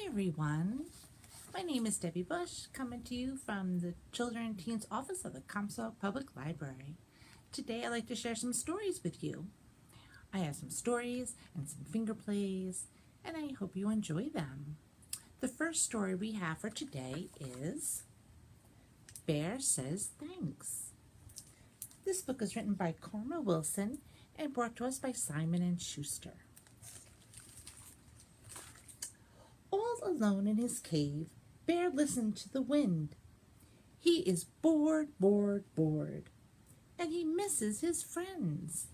Hi everyone, my name is Debbie Bush, coming to you from the Children and Teens Office of the Comstock Public Library. Today I'd like to share some stories with you. I have some stories and some finger plays, and I hope you enjoy them. The first story we have for today is Bear Says Thanks. This book is written by Karma Wilson and brought to us by Simon & Schuster. All alone in his cave, Bear listened to the wind. He is bored, and he misses his friends.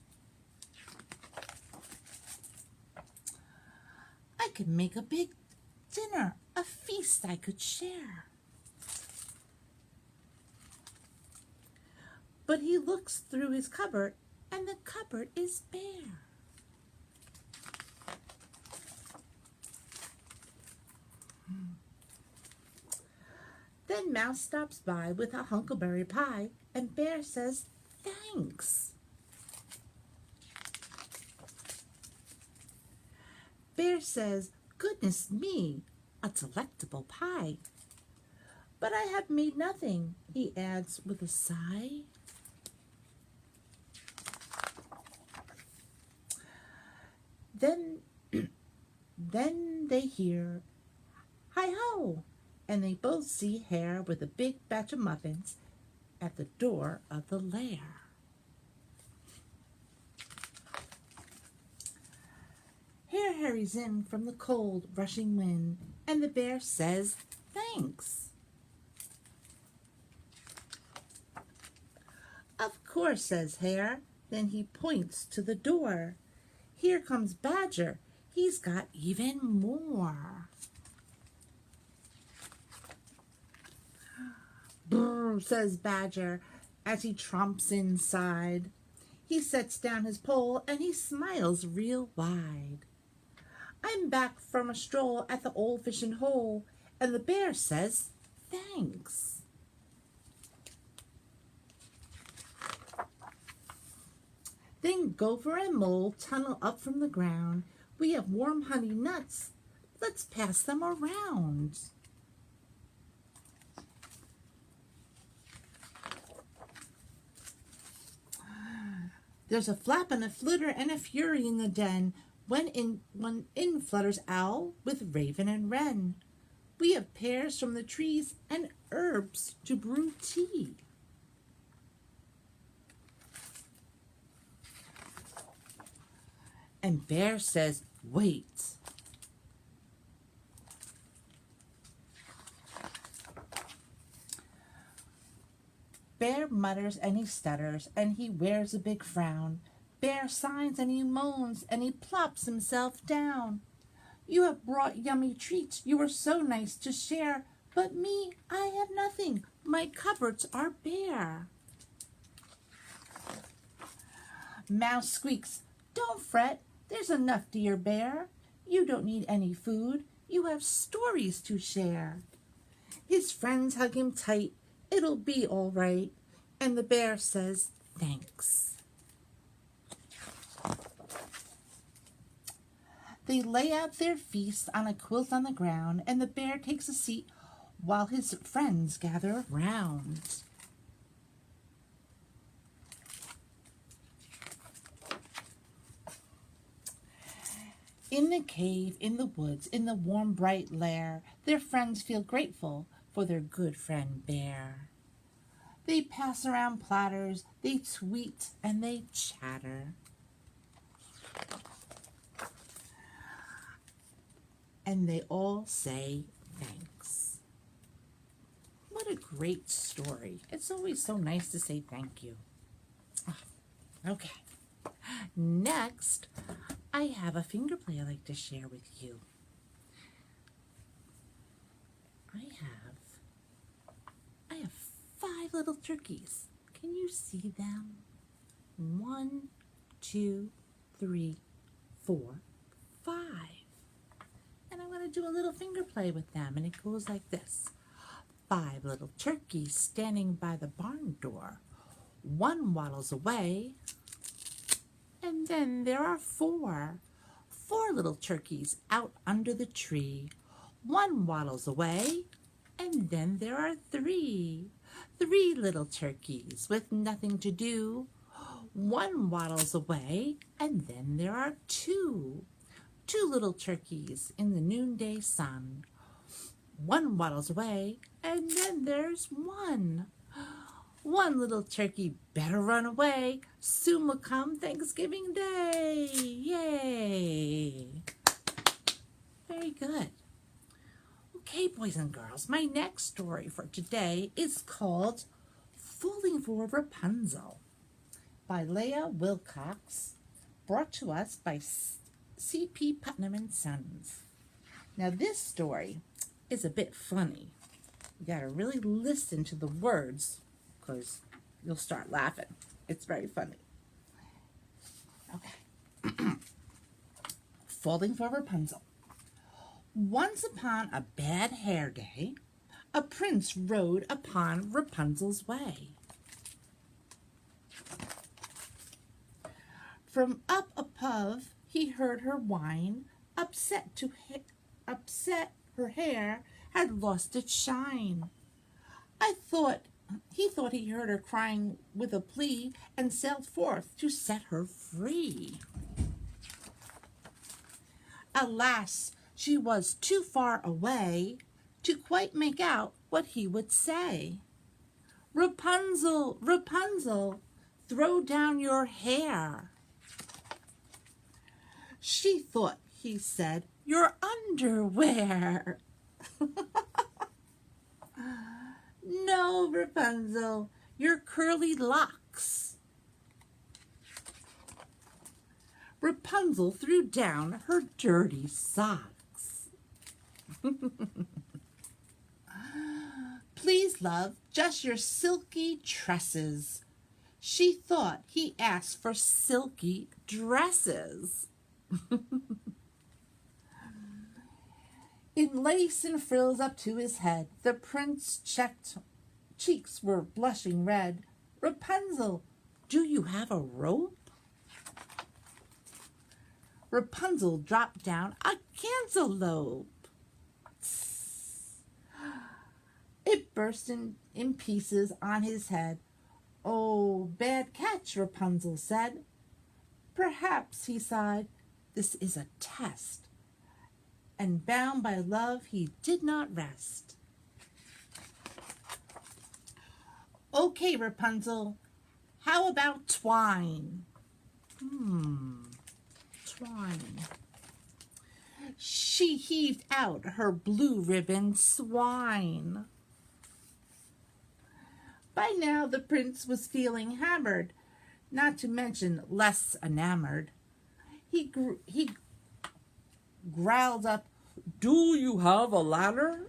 I could make a big dinner, a feast I could share. But he looks through his cupboard, and the cupboard is bare. Then Mouse stops by with a huckleberry pie, and Bear says, "Thanks." Bear says, "Goodness me, a delectable pie. But I have made nothing," he adds with a sigh. Then they hear, "Hi-ho!" and they both see Hare with a big batch of muffins at the door of the lair. Hare hurries in from the cold, rushing wind, and the bear says, "Thanks." "Of course," says Hare. Then he points to the door. "Here comes Badger. He's got even more." "Brr," says Badger as he tromps inside. He sets down his pole and he smiles real wide. "I'm back from a stroll at the old fishing hole," and the bear says, "Thanks." Then Gopher and Mole tunnel up from the ground. "We have warm honey nuts. Let's pass them around." There's a flap and a flitter and a fury in the den, when in flutters Owl with Raven and Wren. "We have pears from the trees and herbs to brew tea." And Bear says, "Wait." Bear mutters and he stutters and he wears a big frown. Bear signs and he moans and he plops himself down. "You have brought yummy treats, you are so nice to share, but me, I have nothing, my cupboards are bare." Mouse squeaks, "Don't fret, there's enough, dear bear. You don't need any food, you have stories to share." His friends hug him tight. "It'll be all right," and the bear says, "Thanks." They lay out their feast on a quilt on the ground, and the bear takes a seat while his friends gather around. In the cave, in the woods, in the warm, bright lair, their friends feel grateful for their good friend Bear. They pass around platters, they tweet and they chatter. And they all say thanks. What a great story. It's always so nice to say thank you. Okay. Next, I have a finger play I'd like to share with you. I have 5 little turkeys. Can you see them? 1, 2, 3, 4, 5. And I'm going to do a little finger play with them, and it goes like this. 5 little turkeys standing by the barn door. 1 waddles away, and then there are 4. 4 little turkeys out under the tree. One waddles away, and then there are three. Three little turkeys with nothing to do. One waddles away, and then there are two. Two little turkeys in the noonday sun. One waddles away, and then there's one. One little turkey better run away. Soon will come Thanksgiving Day. Yay! Very good. Okay, boys and girls, my next story for today is called Falling for Rapunzel by Leah Wilcox, brought to us by C.P. Putnam and Sons. Now, this story is a bit funny. You got to really listen to the words because you'll start laughing. It's very funny. Okay. Falling for Rapunzel. Once upon a bad hair day, a prince rode upon Rapunzel's way. From up above he heard her whine, upset her hair had lost its shine. He thought he heard her crying with a plea, and sailed forth to set her free. Alas, she was too far away to quite make out what he would say. Rapunzel, Rapunzel, throw down your hair. She thought he said, your underwear. No, Rapunzel, your curly locks. Rapunzel threw down her dirty socks. Please, love, just your silky tresses. She thought he asked for silky dresses. In lace and frills up to his head, the prince's cheeks were blushing red. Rapunzel, do you have a rope? Rapunzel dropped down a cantaloupe. It burst in pieces on his head. Oh, bad catch, Rapunzel said. Perhaps, he sighed, this is a test. And bound by love, he did not rest. Okay, Rapunzel, how about twine? Twine. She heaved out her blue ribbon swine. By now the prince was feeling hammered, not to mention less enamored. He growled up, do you have a ladder?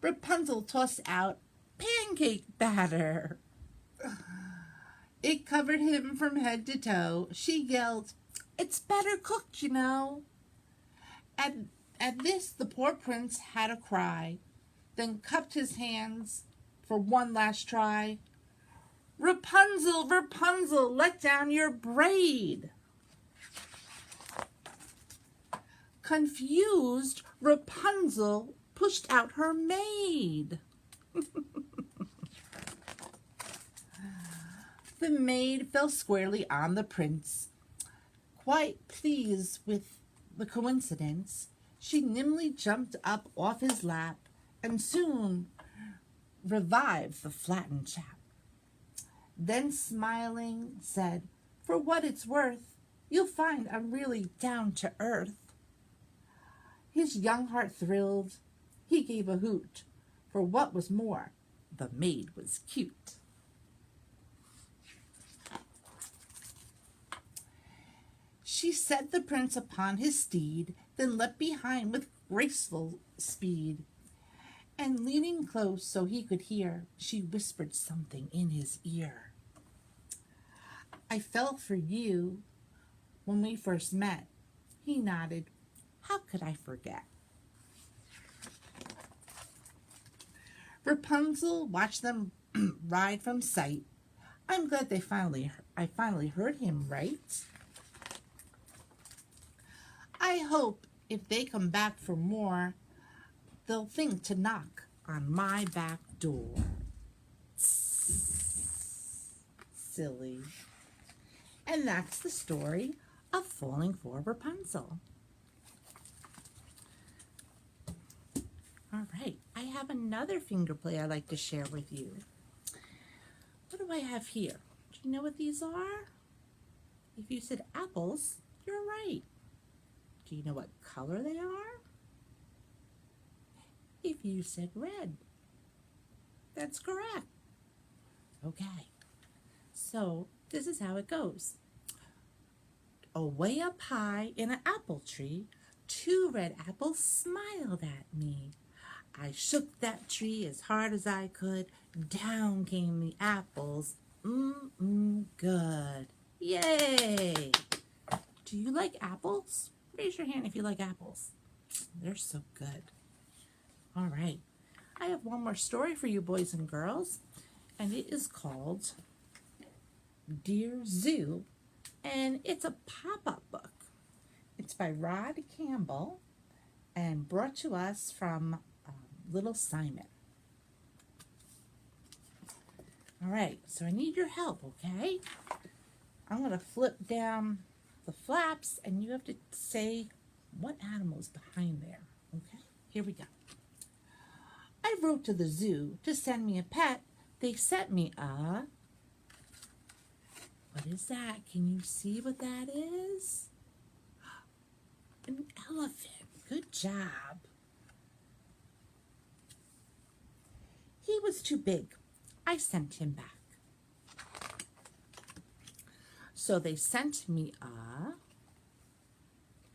Rapunzel tossed out pancake batter. It covered him from head to toe. She yelled, it's better cooked, you know. At this, the poor prince had a cry, then cupped his hands for one last try. Rapunzel, Rapunzel, let down your braid. Confused, Rapunzel pushed out her maid. The maid fell squarely on the prince. Quite pleased with the coincidence, she nimbly jumped up off his lap and soon revived the flattened chap. Then smiling said, for what it's worth, you'll find I'm really down to earth. His young heart thrilled. He gave a hoot. For what was more, the maid was cute. She set the prince upon his steed, then leapt behind with graceful speed. And leaning close so he could hear, she whispered something in his ear. I fell for you when we first met. He nodded. How could I forget? Rapunzel watched them ride from sight. I'm glad I finally heard him right. I hope If they come back for more, they'll think to knock on my back door. Silly. And that's the story of Falling for Rapunzel. All right, I have another finger play I'd like to share with you. What do I have here? Do you know what these are? If you said apples, you're right. Do you know what color they are? If you said red, that's correct. Okay, so this is how it goes. Away up high in an apple tree, 2 red apples smiled at me. I shook that tree as hard as I could. Down came the apples. Good. Yay! Do you like apples? Raise your hand if you like apples. They're so good. All right. I have one more story for you boys and girls, and it is called Dear Zoo, and it's a pop-up book. It's by Rod Campbell and brought to us from Little Simon. All right, so I need your help, okay? I'm going to flip down the flaps, and you have to say what animal is behind there, okay? Here we go. I wrote to the zoo to send me a pet. They sent me a... What is that? Can you see what that is? An elephant. Good job. He was too big. I sent him back. So they sent me a...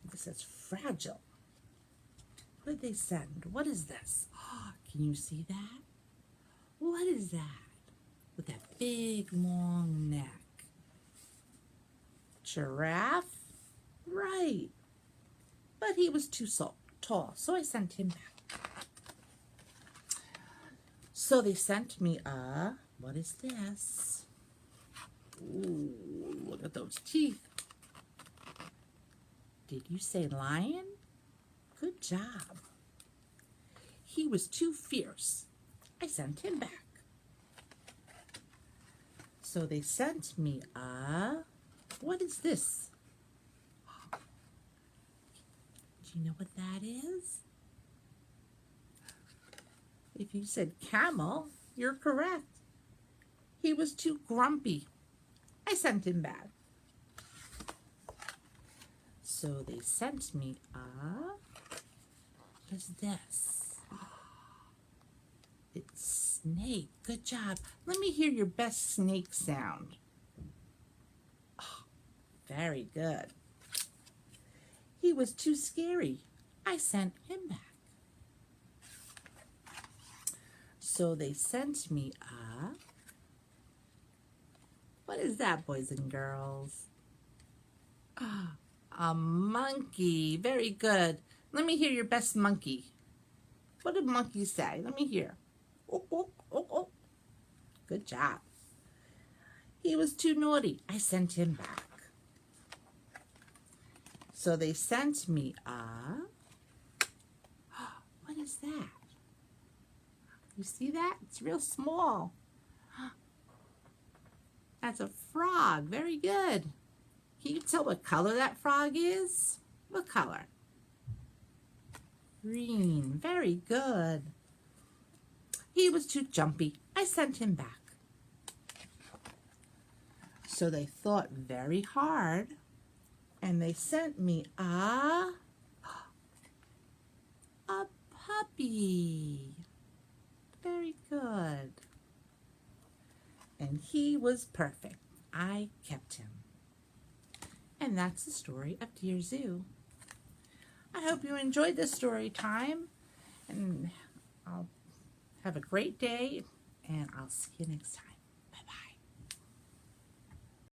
This is fragile. What did they send? What is this? Can you see that? What is that? With that big, long neck. Giraffe? Right. But he was too tall, so I sent him back. So they sent me a... What is this? Ooh, look at those teeth. Did you say lion? Good job. He was too fierce. I sent him back. So they sent me a... What is this? Do you know what that is? If you said camel, you're correct. He was too grumpy. I sent him back. So they sent me a... What is this? It's snake. Good job. Let me hear your best snake sound. Oh, very good. He was too scary. I sent him back. So they sent me a... What is that, boys and girls? A monkey. Very good. Let me hear your best monkey. What did monkeys say? Let me hear. Oh, oh, oh, oh. Good job. He was too naughty. I sent him back. So they sent me a... What is that? You see that? It's real small. That's a frog. Very good. Can you tell what color that frog is? What color? Green. Very good. He was too jumpy. I sent him back. So they thought very hard, and they sent me a puppy. Very good. And he was perfect. I kept him. And that's the story of Dear Zoo. I hope you enjoyed this story time, and I'll have a great day, and I'll see you next time.